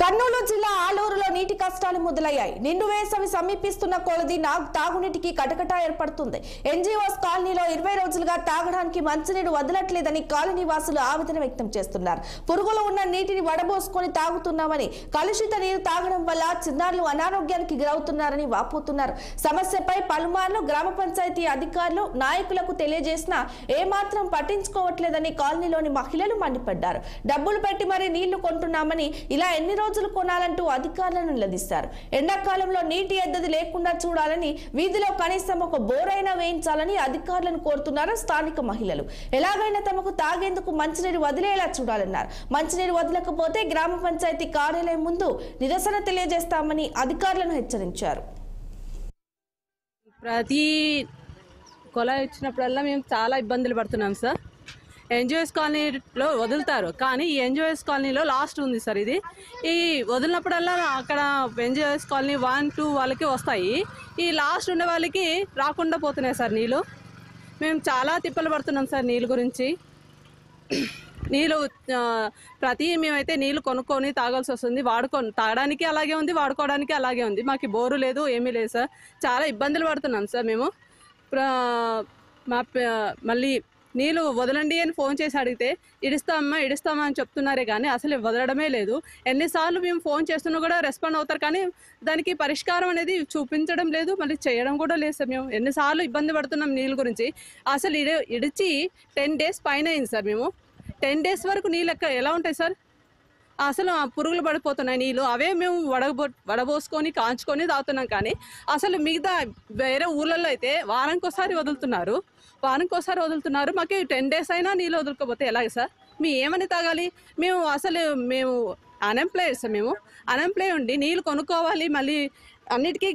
కర్నూలు జిల్లా ఆలూరులో నీటి కష్టాలు మొదలయ్యాయి. నిండు వేసవి సమీపిస్తున్న కొలది తాగునీటికి కటకట ఏర్పడుతుంది. ఎన్జీఓస్ కాలనీలో 20 రోజులుగా తాగడానికి మంచినీరు వదలట్లేదని కాలనీ వాసులు ఆవేదన వ్యక్తం చేస్తున్నారు. పురుగులు ఉన్న నీటిని వడబోసుకొని తాగుతున్నామని, కలుషిత నీరు తాగడం వల్ల చిన్నారులు అనారోగ్యానికి గురవుతున్నారని వాపోతున్నారు. సమస్యపై పలుమార్లు గ్రామ పంచాయతీ అధికారులు, నాయకులకు తెలియజేసినా ఏమాత్రం పట్టించుకోవట్లేదని కాలనీలోని మహిళలు మండిపడ్డారు. డబ్బులు పెట్టి మరీ నీళ్లు కొంటున్నామని, ఇలా ఎన్ని రోజులు కొనాలంటూ అధికారులను నిలదీశారు. ఎండాకాలంలో నీటి ఎద్దడి లేకుండా చూడాలని, వీధిలో కనీసం ఒక బోరైనా వేయించాలని అధికారులను కోరుతున్నారు స్థానిక మహిళలు. ఎలాగైనా తమకు తాగేందుకు మంచినీరు వదిలేలా చూడాలన్నారు. మంచినీరు వదలకపోతే గ్రామ పంచాయతీ కార్యాలయం ముందు నిరసన తెలియజేస్తామని అధికారులను హెచ్చరించారు. ప్రతి కొలాయి వచ్చినప్పుడల్లా మేము చాలా ఇబ్బందులు పడుతున్నాం సార్. ఎన్జిఓఎస్ కాలనీలో వదులుతారు, కానీ ఈ ఎన్జిఓఎస్ కాలనీలో లాస్ట్ ఉంది సార్. ఇది ఈ వదిలినప్పుడల్లా అక్కడ ఎన్జిఓఎస్ కాలనీ 1, 2 వాళ్ళకి వస్తాయి. ఈ లాస్ట్ ఉండే వాళ్ళకి రాకుండా పోతున్నాయి సార్ నీళ్ళు. మేము చాలా తిప్పలు పడుతున్నాం సార్ నీళ్ళు గురించి. నీళ్ళు మేమైతే నీళ్ళు కొనుక్కొని తాగాల్సి వస్తుంది. తాగడానికి అలాగే ఉంది, వాడుకోవడానికి అలాగే ఉంది. మాకు బోరు లేదు, ఏమీ లేదు సార్. చాలా ఇబ్బందులు పడుతున్నాం సార్ మేము. మళ్ళీ నీళ్ళు వదలండి అని ఫోన్ చేసి అడిగితే ఇడిస్తామా అని చెప్తున్నారే కానీ అసలు వదలడమే లేదు. ఎన్నిసార్లు మేము ఫోన్ చేస్తున్నా కూడా రెస్పాండ్ అవుతారు, కానీ దానికి పరిష్కారం అనేది చూపించడం లేదు, మళ్ళీ చేయడం కూడా లేదు సార్. మేము ఎన్నిసార్లు ఇబ్బంది పడుతున్నాం నీళ్ళ గురించి. అసలు ఇడిచి 10 డేస్ పైన అయింది సార్. మేము 10 డేస్ వరకు నీళ్ళు ఎలా ఉంటాయి సార్? అసలు పురుగులు పడిపోతున్నాయి నీళ్ళు. అవే మేము వడబోసుకొని కాంచుకొని తాగుతున్నాం. కానీ అసలు మిగతా వేరే ఊళ్ళల్లో అయితే వారానికోసారి వదులుతున్నారు. మాకు 10 డేస్ అయినా నీళ్ళు వదలకపోతే ఎలాగే సార్? మేము ఏమని తాగాలి? మేము అన్ఎంప్లాయిడ్ సార్. మేము అన్ఎంప్లాయ్ ఉండి నీళ్ళు కొనుక్కోవాలి, మళ్ళీ అన్నిటికీ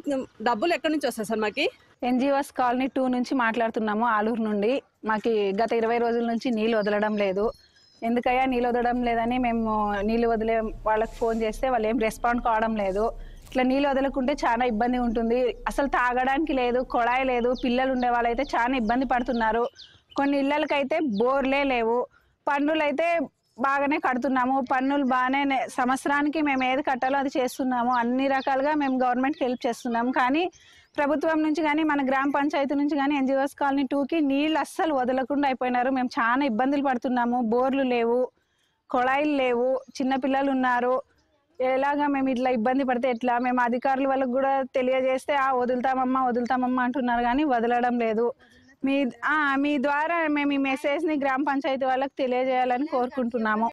డబ్బులు ఎక్కడి నుంచి వస్తాయి సార్? మాకు ఎన్జిఓఎస్ కాలనీ 2 నుంచి మాట్లాడుతున్నాము, ఆలూరు నుండి. మాకు గత 20 రోజుల నుంచి నీళ్ళు వదలడం లేదు. ఎందుకయ్యా నీళ్ళు వదలడం లేదని మేము నీళ్ళు వదిలే వాళ్ళకి ఫోన్ చేస్తే వాళ్ళు ఏం రెస్పాండ్ కావడం లేదు. ఇట్లా నీళ్ళు వదలకుంటే చాలా ఇబ్బంది ఉంటుంది. అసలు తాగడానికి లేదు, కొళాయి లేదు. పిల్లలు ఉండే వాళ్ళైతే చాలా ఇబ్బంది పడుతున్నారు. కొన్ని ఇళ్ళకైతే బోర్లే లేవు. పన్నులు అయితే బాగానే కడుతున్నాము. పన్నులు బాగానే సంవత్సరానికి మేము ఏది కట్టాలో అది చేస్తున్నాము. అన్ని రకాలుగా మేము గవర్నమెంట్కి హెల్ప్ చేస్తున్నాము. కానీ ప్రభుత్వం నుంచి కానీ, మన గ్రామ పంచాయతీ నుంచి కానీ ఎన్జిఓఎస్ కాలనీ 2కి నీళ్ళు అస్సలు వదలకుండా అయిపోయినారు. మేము చాలా ఇబ్బందులు పడుతున్నాము. బోర్లు లేవు, కొళాయిలు లేవు, చిన్నపిల్లలు ఉన్నారు. ఎలాగా మేము ఇట్లా ఇబ్బంది పడితే ఎట్లా? మేము అధికారుల వాళ్ళకు కూడా తెలియజేస్తే వదులుతామమ్మా అంటున్నారు, కానీ వదలడం లేదు. మీ ద్వారా మేము ఈ మెసేజ్ని గ్రామ పంచాయతీ వాళ్ళకి తెలియజేయాలని కోరుకుంటున్నాము.